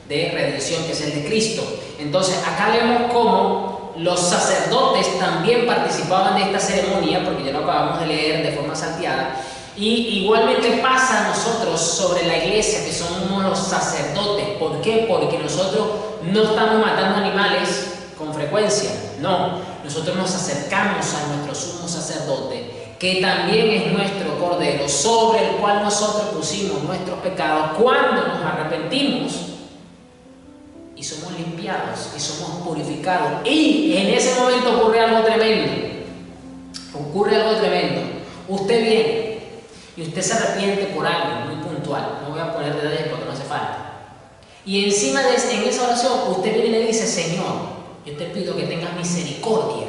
de redención, que es el de Cristo. Entonces acá vemos cómo los sacerdotes también participaban de esta ceremonia, porque ya lo acabamos de leer de forma salteada. Y igualmente pasa a nosotros sobre la iglesia, que somos los sacerdotes. ¿Por qué? Porque nosotros no estamos matando animales con frecuencia, no. Nosotros nos acercamos a nuestro sumo sacerdote, que también es nuestro cordero, sobre el cual nosotros pusimos nuestros pecados cuando nos arrepentimos y somos limpiados y somos purificados. Y en ese momento ocurre algo tremendo. Usted viene y usted se arrepiente por algo muy puntual. No voy a poner detalles porque no hace falta. Y encima en esa oración usted viene y le dice: Señor, yo te pido que tengas misericordia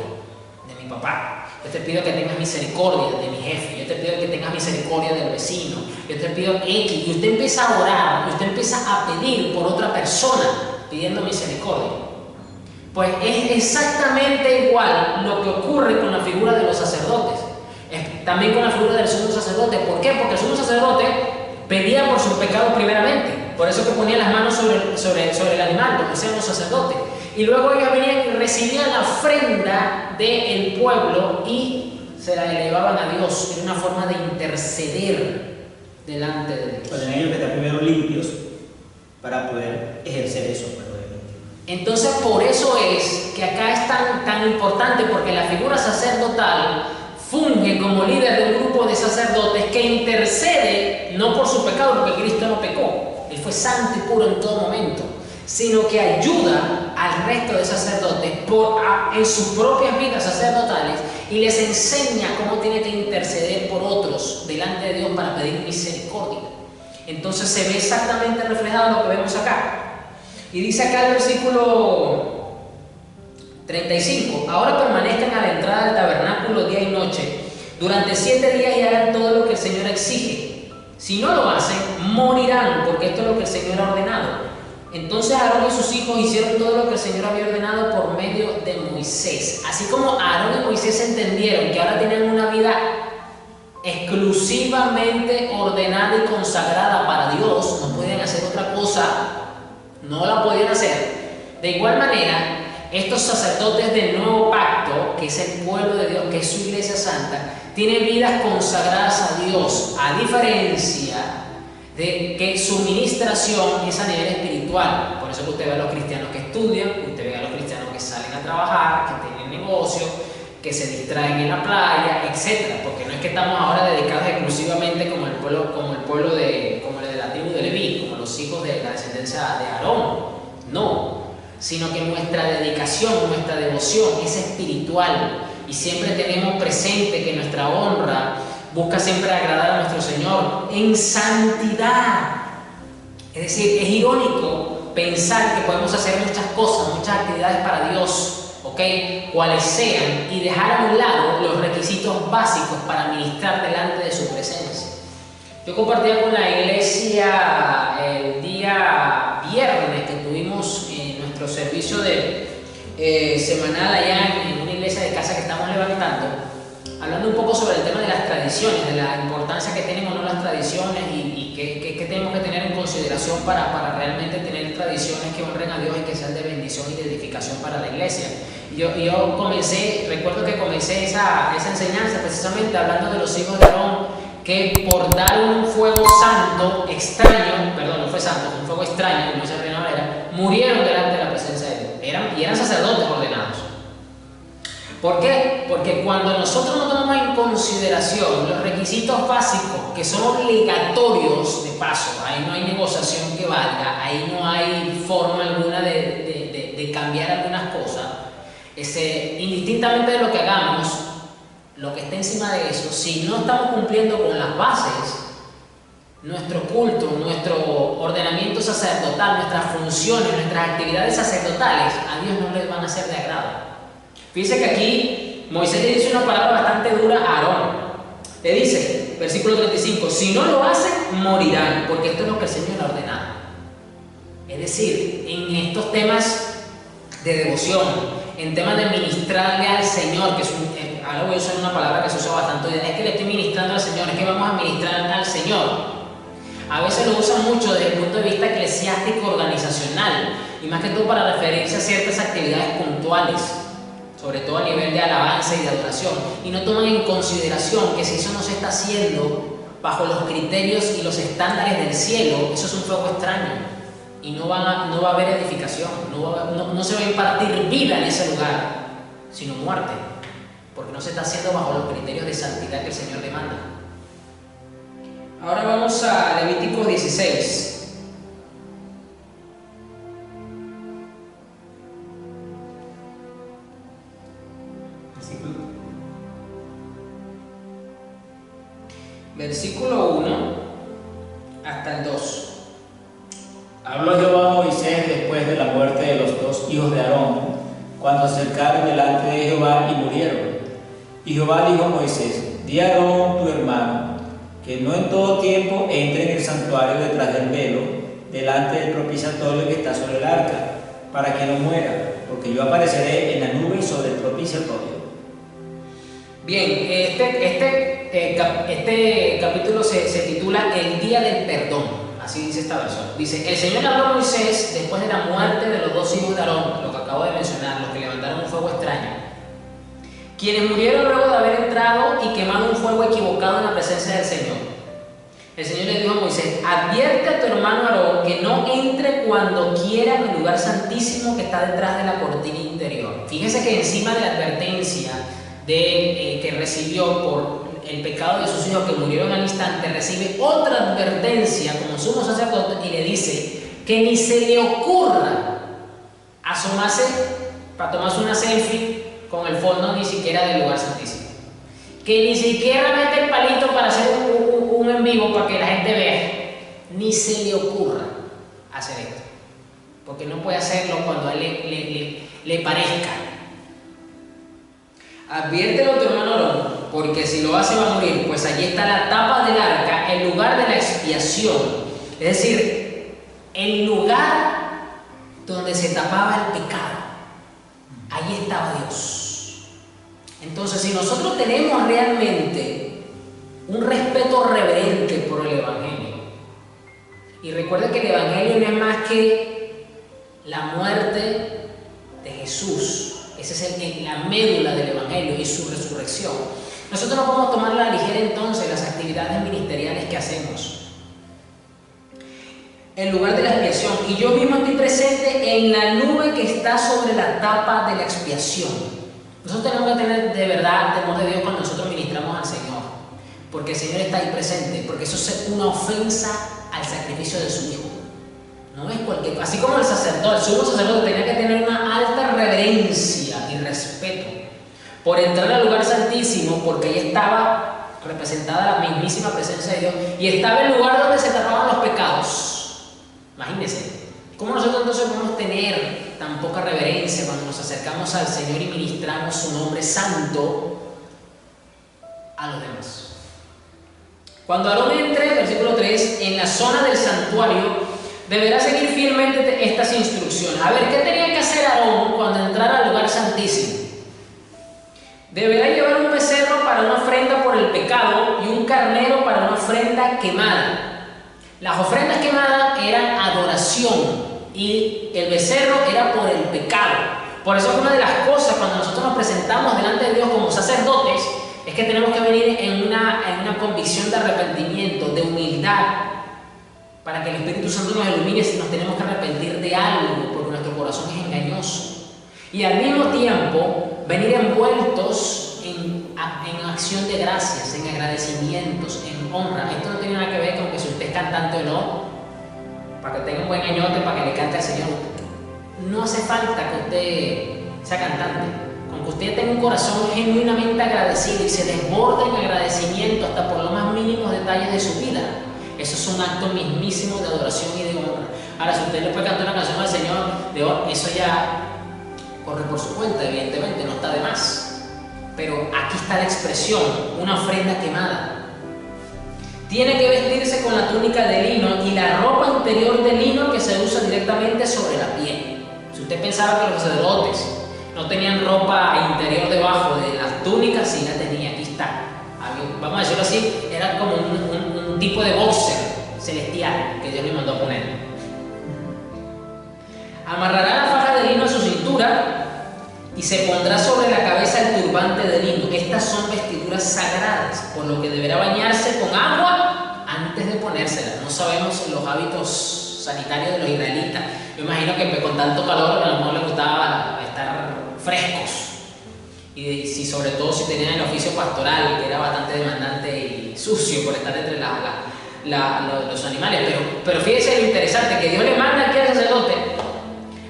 de mi papá. Yo te pido que tengas misericordia de mi jefe. Yo te pido que tengas misericordia del vecino. Yo te pido X. Y usted empieza a orar. Y usted empieza a pedir por otra persona, pidiendo misericordia. Pues es exactamente igual lo que ocurre con la figura de los sacerdotes. También con la figura del sumo sacerdote. ¿Por qué? Porque el sumo sacerdote pedía por sus pecados primeramente. Por eso que ponía las manos sobre el animal, porque sean los sacerdotes. Y luego ellos venían y recibían la ofrenda del pueblo y se la elevaban a Dios. Era una forma de interceder delante de Dios. Pues tenían ellos que estar primero limpios para poder ejercer eso. Entonces, por eso es que acá es tan importante, porque la figura sacerdotal funge como líder de un grupo de sacerdotes que intercede no por su pecado, porque Cristo no pecó, Él fue santo y puro en todo momento, sino que ayuda al resto de sacerdotes en sus propias vidas sacerdotales y les enseña cómo tiene que interceder por otros delante de Dios para pedir misericordia. Entonces se ve exactamente reflejado lo que vemos acá. Y dice acá el versículo 35: ahora permanezcan a la entrada del tabernáculo día y noche, durante 7 días, y hagan todo lo que el Señor exige. Si no lo hacen, morirán, porque esto es lo que el Señor ha ordenado. Entonces Aarón y sus hijos hicieron todo lo que el Señor había ordenado por medio de Moisés. Así como Aarón y Moisés entendieron que ahora tenían una vida exclusivamente ordenada y consagrada para Dios, no podían hacer otra cosa, no la podían hacer. De igual manera, estos sacerdotes del nuevo pacto, que es el pueblo de Dios, que es su iglesia santa, tienen vidas consagradas a Dios, a diferencia de que su ministración es a nivel espiritual. Por eso que usted ve a los cristianos que estudian, usted ve a los cristianos que salen a trabajar, que tienen negocios, que se distraen en la playa, etc. Porque no es que estamos ahora dedicados exclusivamente como el pueblo de la tribu de Leví, como los hijos de la descendencia de Aarón. No, sino que nuestra dedicación, nuestra devoción es espiritual, y siempre tenemos presente que nuestra honra busca siempre agradar a nuestro Señor en santidad. Es decir, es irónico pensar que podemos hacer muchas cosas, muchas actividades para Dios, cuales sean, y dejar a un lado los requisitos básicos para ministrar delante de su presencia. Yo compartía con la iglesia el día viernes que tuvimos nuestro servicio semanal allá en una iglesia de casa que estamos levantando, hablando un poco sobre el tema de las tradiciones, de la importancia que tienen o no las tradiciones y ¿Qué tenemos que tener en consideración para realmente tener tradiciones que honren a Dios y que sean de bendición y de edificación para la iglesia? Yo recuerdo que comencé esa enseñanza precisamente hablando de los hijos de Aarón, que por dar un fuego santo extraño, perdón, no fue santo, fue un fuego extraño, como dice Reina Valera, murieron delante de la presencia de Dios. Eran sacerdotes ordenados. ¿Por qué? Porque cuando nosotros no tomamos en consideración los requisitos básicos, que son obligatorios de paso, ahí no hay negociación que valga, ahí no hay forma alguna de cambiar algunas cosas, indistintamente de lo que hagamos, lo que esté encima de eso, si no estamos cumpliendo con las bases, nuestro culto, nuestro ordenamiento sacerdotal, nuestras funciones, nuestras actividades sacerdotales, a Dios no les van a ser de agrado. Fíjense que aquí Moisés le dice una palabra bastante dura a Aarón. Le dice, versículo 35, si no lo hacen, morirán, porque esto es lo que el Señor ha ordenado. Es decir, en estos temas de devoción, en temas de ministrarle al Señor, que es ahora voy a usar una palabra que se usa bastante, es que le estoy ministrando al Señor, es que vamos a ministrar al Señor. A veces lo usan mucho desde el punto de vista eclesiástico organizacional, y más que todo para referirse a ciertas actividades puntuales, sobre todo a nivel de alabanza y de adoración, y no toman en consideración que si eso no se está haciendo bajo los criterios y los estándares del cielo, eso es un fuego extraño, y no va a haber edificación, no se va a impartir vida en ese lugar, sino muerte, porque no se está haciendo bajo los criterios de santidad que el Señor demanda. Ahora vamos a Levítico 16. Versículo 1 hasta el 2. Habló Jehová a Moisés después de la muerte de los dos hijos de Aarón, cuando se acercaron delante de Jehová y murieron. Y Jehová dijo a Moisés, di a Aarón tu hermano, que no en todo tiempo entre en el santuario detrás del velo, delante del propiciatorio que está sobre el arca, para que no muera, porque yo apareceré en la nube sobre el propiciatorio. Bien, este capítulo se titula El Día del Perdón, así dice esta versión. Dice, el Señor habló a Moisés después de la muerte de los dos hijos de Aarón, lo que acabo de mencionar, los que levantaron un fuego extraño, quienes murieron luego de haber entrado y quemado un fuego equivocado en la presencia del Señor. El Señor le dijo a Moisés, advierte a tu hermano Aarón que no entre cuando quiera en el lugar santísimo que está detrás de la cortina interior. Fíjese que encima de la advertencia que recibió por el pecado de sus hijos que murieron al instante, recibe otra advertencia como sumo sacerdote y le dice que ni se le ocurra asomarse para tomarse una selfie con el fondo ni siquiera del lugar santísimo, que ni siquiera mete el palito para hacer un en vivo para que la gente vea, ni se le ocurra hacer esto, porque no puede hacerlo cuando a él le parezca. Adviértelo a tu hermano Aarón, porque si lo hace va a morir, pues allí está la tapa del arca, el lugar de la expiación, es decir, el lugar donde se tapaba el pecado. Allí estaba Dios. Entonces, si nosotros tenemos realmente un respeto reverente por el Evangelio, y recuerden que el Evangelio no es más que la muerte de Jesús, esa es la médula del Evangelio y su resurrección, nosotros no podemos tomar a la ligera entonces las actividades ministeriales que hacemos. En lugar de la expiación, y yo mismo estoy presente en la nube que está sobre la tapa de la expiación. Nosotros tenemos que tener de verdad temor de Dios cuando nosotros ministramos al Señor, porque el Señor está ahí presente, porque eso es una ofensa al sacrificio de su Hijo. No es cualquier cosa. Así como el sumo sacerdote tenía que tener una alta reverencia y respeto por entrar al lugar santísimo, porque ahí estaba representada la mismísima presencia de Dios y estaba el lugar donde se tapaban los pecados. Imagínense, ¿cómo nosotros entonces podemos tener tan poca reverencia cuando nos acercamos al Señor y ministramos su nombre santo a los demás? Cuando Aarón entre, versículo 3, en la zona del santuario, deberá seguir fielmente estas instrucciones. A ver, ¿qué tenía que hacer Aarón cuando entrara al lugar santísimo? Deberá llevar un becerro para una ofrenda por el pecado y un carnero para una ofrenda quemada. Las ofrendas quemadas eran adoración y el becerro era por el pecado. Por eso una de las cosas cuando nosotros nos presentamos delante de Dios como sacerdotes es que tenemos que venir en una convicción de arrepentimiento, de humildad, para que el Espíritu Santo nos ilumine si nos tenemos que arrepentir de algo, porque nuestro corazón es engañoso. Y al mismo tiempo venir envueltos en acción de gracias, en agradecimientos, en honra. Esto no tiene nada que ver con que si usted es cantante o no, para que tenga un buen añote, para que le cante al Señor. No hace falta que usted sea cantante. Con que usted tenga un corazón genuinamente agradecido y se desborde en agradecimiento hasta por los más mínimos detalles de su vida. Eso es un acto mismísimo de adoración y de honra. Ahora, si usted le puede cantar una canción al Señor de honra, eso ya corre por su cuenta, evidentemente, no está de más. Pero aquí está la expresión, una ofrenda quemada. Tiene que vestirse con la túnica de lino y la ropa interior de lino que se usa directamente sobre la piel. Si usted pensaba que los sacerdotes no tenían ropa interior debajo de las túnicas, sí la tenía, aquí está. Vamos a decirlo así, era como un tipo de boxer celestial que Dios le mandó a poner. Amarrará la faja de lino a su cintura y se pondrá sobre la cabeza el turbante de lino. Estas son vestiduras sagradas, por lo que deberá bañarse con agua antes de ponérsela. No sabemos los hábitos sanitarios de los israelitas. Me imagino que con tanto calor a lo mejor les gustaba estar frescos. Y sobre todo si tenían el oficio pastoral, que era bastante demandante y sucio por estar entre los animales. Pero fíjese lo interesante, que Dios le manda aquí al sacerdote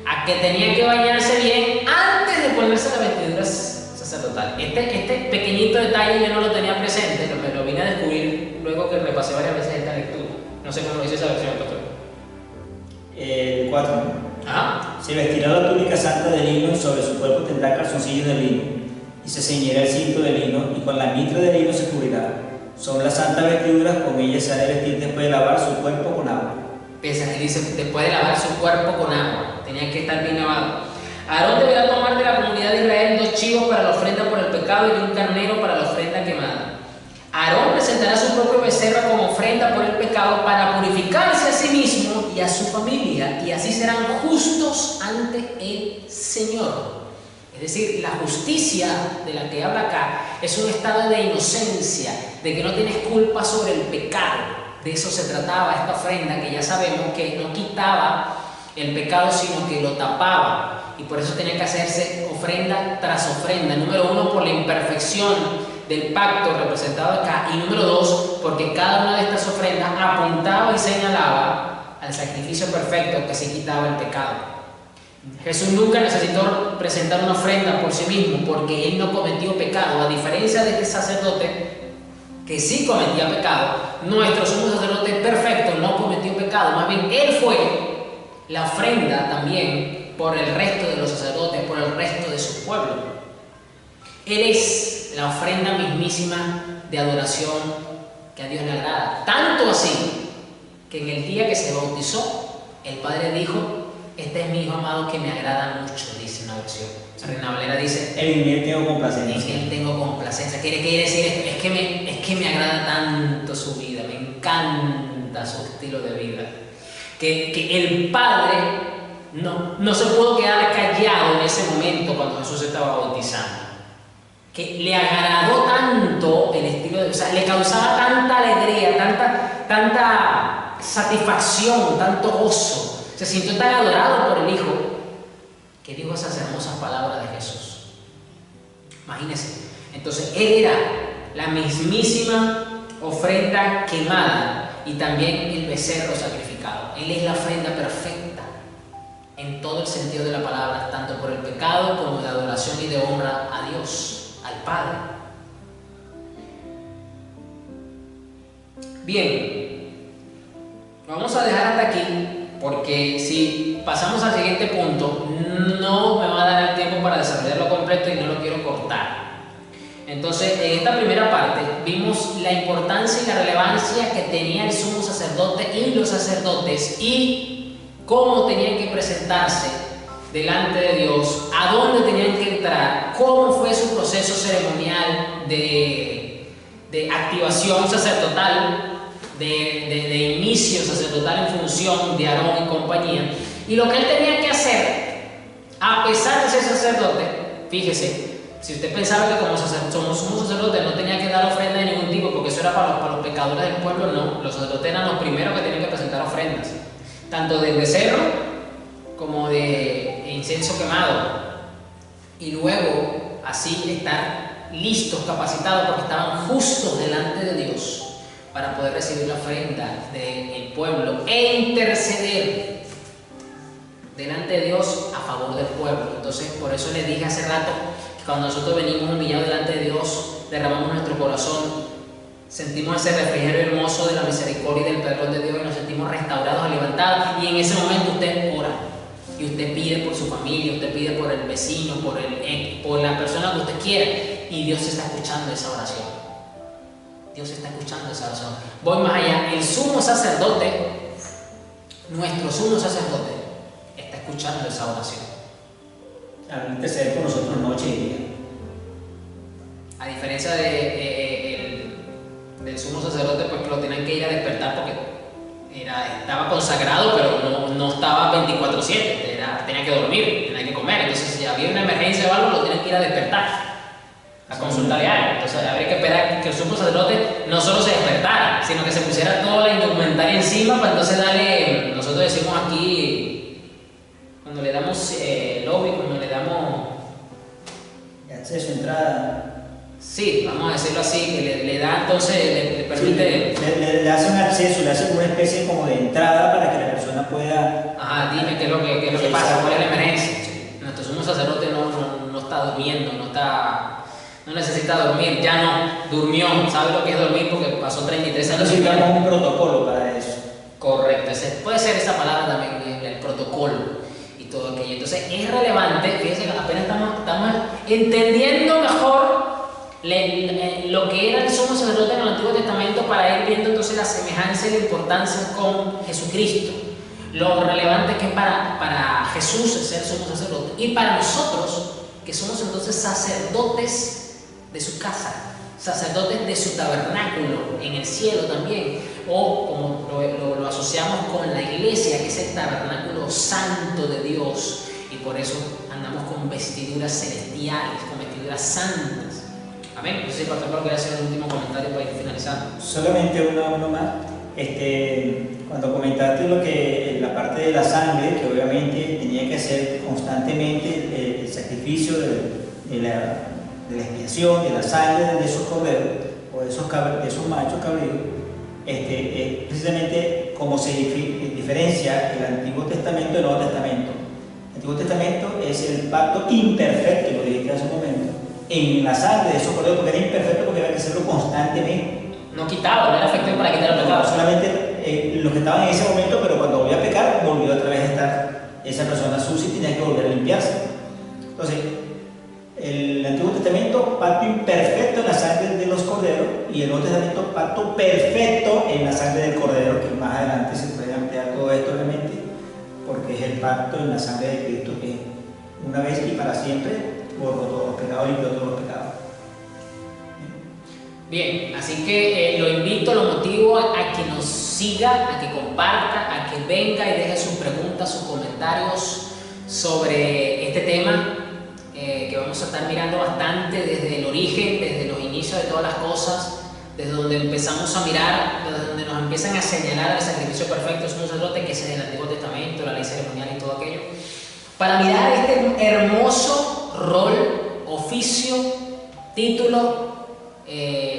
a que tenía que bañarse bien antes de ponerse la vestidura sacerdotal. Este pequeñito detalle yo no lo tenía presente, pero me lo vine a descubrir luego que repasé varias veces esta lectura. No sé cómo lo dice esa versión, pastor. 4. Ajá. Se vestirá la túnica santa de lino y sobre su cuerpo tendrá calzoncillos de lino, y se ceñirá el cinto de lino, y con la mitra de lino se cubrirá. Son las santas vestiduras, con ellas se ha de vestir después de lavar su cuerpo con agua. Piensa que dice, después de lavar su cuerpo con agua, tenía que estar bien lavado. Aarón deberá tomar de la comunidad de Israel 2 chivos para la ofrenda por el pecado y un carnero para la ofrenda quemada. Aarón presentará su propio becerro como ofrenda por el pecado para purificarse a sí mismo y a su familia, y así serán justos ante el Señor. Es decir, la justicia de la que habla acá es un estado de inocencia, de que no tienes culpa sobre el pecado. De eso se trataba esta ofrenda, que ya sabemos que no quitaba el pecado, sino que lo tapaba. Y por eso tenía que hacerse ofrenda tras ofrenda. Número 1, por la imperfección del pacto representado acá. Y número 2, porque cada una de estas ofrendas apuntaba y señalaba al sacrificio perfecto que se quitaba el pecado. Jesús nunca necesitó presentar una ofrenda por sí mismo, porque Él no cometió pecado. A diferencia de este sacerdote, que sí cometía pecado, nuestro sumo sacerdote perfecto no cometió pecado. Más bien, Él fue la ofrenda también por el resto de los sacerdotes, por el resto de su pueblo. Él es la ofrenda mismísima de adoración que a Dios le agrada. Tanto así, que en el día que se bautizó, el Padre dijo: este es mi Hijo amado que me agrada mucho, dice una versión. Reina Valera dice: en él tengo complacencia. En él tengo complacencia. ¿Qué quiere decir esto? Es que me agrada tanto su vida, me encanta su estilo de vida, que el Padre no se pudo quedar callado en ese momento cuando Jesús estaba bautizando. Que le agradó tanto el estilo de vida, o sea, le causaba tanta alegría, tanta satisfacción, tanto gozo. Se sintió tan adorado por el Hijo que dijo esas hermosas palabras de Jesús. Imagínense. Entonces, Él era la mismísima ofrenda quemada y también el becerro sacrificado. Él es la ofrenda perfecta en todo el sentido de la palabra, tanto por el pecado como de adoración y de honra a Dios, al Padre. Bien, vamos a dejar hasta aquí. Porque si pasamos al siguiente punto, no me va a dar el tiempo para desarrollarlo completo y no lo quiero cortar. Entonces, en esta primera parte vimos la importancia y la relevancia que tenía el sumo sacerdote y los sacerdotes y cómo tenían que presentarse delante de Dios, a dónde tenían que entrar, cómo fue su proceso ceremonial de activación sacerdotal, de inicio sacerdotal en función de Aarón y compañía. Y lo que él tenía que hacer, a pesar de ser sacerdote, fíjese, si usted pensaba que como somos sacerdotes no tenía que dar ofrenda de ningún tipo, porque eso era para los pecadores del pueblo, no. Los sacerdotes eran los primeros que tenían que presentar ofrendas, tanto de becerro como de incienso quemado. Y luego, así estar listos, capacitados, porque estaban justos delante de Dios para poder recibir la ofrenda del pueblo e interceder delante de Dios a favor del pueblo. Entonces, por eso les dije hace rato que cuando nosotros venimos humillados delante de Dios, derramamos nuestro corazón, sentimos ese refrigerio hermoso de la misericordia y del perdón de Dios y nos sentimos restaurados, levantados, y en ese momento usted ora y usted pide por su familia, usted pide por el vecino, por la persona que usted quiera, y Dios está escuchando esa oración. Dios está escuchando esa oración. Voy más allá, el sumo sacerdote, nuestro sumo sacerdote, está escuchando esa oración. Al interceder por nosotros noche y día. A diferencia del sumo sacerdote, pues que lo tenían que ir a despertar porque estaba consagrado, pero no estaba 24/7, tenía que dormir, tenía que comer. Entonces, si había una emergencia o algo, lo tenían que ir a despertar, a consultarle a él. Entonces, habría que esperar que el sumo sacerdote no solo se despertara, sino que se pusiera toda la indumentaria encima para entonces darle, nosotros decimos aquí, cuando le damos lobby, cuando le damos acceso, entrada. Sí, vamos a decirlo así, que le da entonces, le permite... Sí, le hace un acceso, le hace una especie como de entrada para que la persona pueda... Ajá, dime qué es lo que pasa, cuál es la emergencia. Nuestro sumo sacerdote no está durmiendo, no necesita dormir, ya no, durmió, sabe lo que es dormir porque pasó 33 años. Necesitamos un protocolo para eso. Correcto, puede ser esa palabra también, el protocolo y todo aquello. Entonces es relevante, fíjense que apenas estamos entendiendo mejor lo que era el sumo sacerdote en el Antiguo Testamento para ir viendo entonces la semejanza y la importancia con Jesucristo, lo relevante que es para Jesús ser sumo sacerdote y para nosotros que somos entonces sacerdotes de su casa, sacerdotes de su tabernáculo en el cielo también, o como lo asociamos con la iglesia, que es el tabernáculo santo de Dios, y por eso andamos con vestiduras celestiales, con vestiduras santas. Amén. Entonces, el pastor quería hacer un último comentario para ir finalizando. Solamente uno más. Cuando comentaste la parte de la sangre, que obviamente tenía que hacer constantemente el sacrificio de la expiación, de la sangre de esos corderos o de esos machos cabríos, precisamente como se diferencia el Antiguo Testamento del Nuevo Testamento. El Antiguo Testamento es el pacto imperfecto, lo dijiste hace un momento, en la sangre de esos corderos, porque era imperfecto, porque había que hacerlo constantemente. No quitaba, no era efectivo para quitar el pecado. Solamente los que estaban en ese momento, pero cuando volvió a pecar, volvió otra vez a estar esa persona sucia y tenía que volver a limpiarse. Entonces, el Antiguo Testamento, pacto imperfecto en la sangre de los corderos, y el Nuevo Testamento, pacto perfecto en la sangre del cordero, que más adelante se puede ampliar todo esto, obviamente, porque es el pacto en la sangre de Cristo, que una vez y para siempre borró todos los pecados, limpió todos los pecados. Bien, así que lo invito, lo motivo a que nos siga, a que comparta, a que venga y deje sus preguntas, sus comentarios sobre este tema que vamos a estar mirando bastante desde el origen, desde los inicios de todas las cosas, desde donde empezamos a mirar, desde donde nos empiezan a señalar el sacrificio perfecto de un sacerdote, que es en el Antiguo Testamento, la ley ceremonial y todo aquello, para mirar este hermoso rol, oficio, título,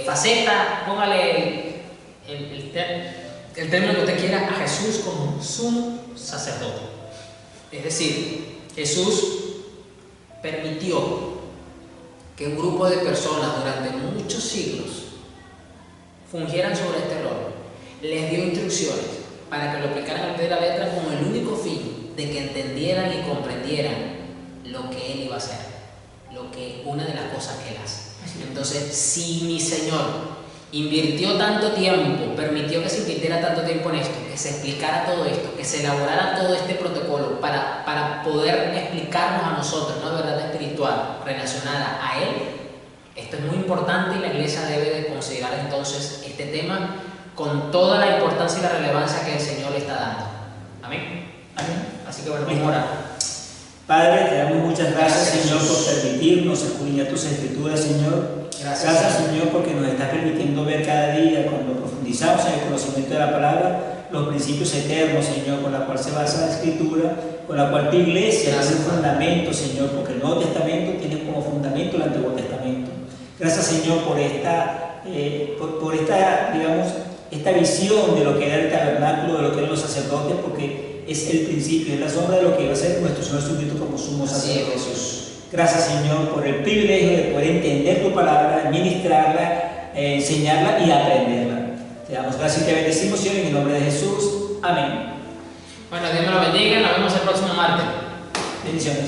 faceta, póngale el término que usted quiera, a Jesús como sumo sacerdote. Es decir, Jesús permitió que un grupo de personas durante muchos siglos fungieran sobre este rol, les dio instrucciones para que lo aplicaran al pie de la letra con el único fin de que entendieran y comprendieran lo que Él iba a hacer, una de las cosas que Él hace. Entonces, si mi Señor invirtió tanto tiempo, permitió que se invirtiera tanto tiempo en esto, que se explicara todo esto, que se elaborara todo este protocolo para poder explicarnos a nosotros una verdad espiritual relacionada a Él, esto es muy importante y la iglesia debe de considerar entonces este tema con toda la importancia y la relevancia que el Señor le está dando. Amén. Amén. Así que bueno, vamos a orar. Padre, te damos muchas gracias, Señor, por permitirnos escudriñar tus escrituras, Señor. Gracias, Señor, porque nos estás permitiendo ver cada día, cuando profundizamos en el conocimiento de la palabra, los principios eternos, Señor, con la cual se basa la Escritura, con la cual tu iglesia es un fundamento, Señor, porque el Nuevo Testamento tiene como fundamento el Antiguo Testamento. Gracias, Señor, por esta, digamos, esta visión de lo que era el tabernáculo, de lo que eran los sacerdotes, porque es el principio, es la sombra de lo que iba a ser nuestro Señor Jesucristo como sumo sacerdote. Gracias, Señor, por el privilegio de poder entender tu palabra, administrarla, enseñarla y aprenderla. Te damos gracias y te bendecimos, Señor, en el nombre de Jesús. Amén. Bueno, Dios me lo bendiga. Nos vemos el próximo martes. Bendiciones.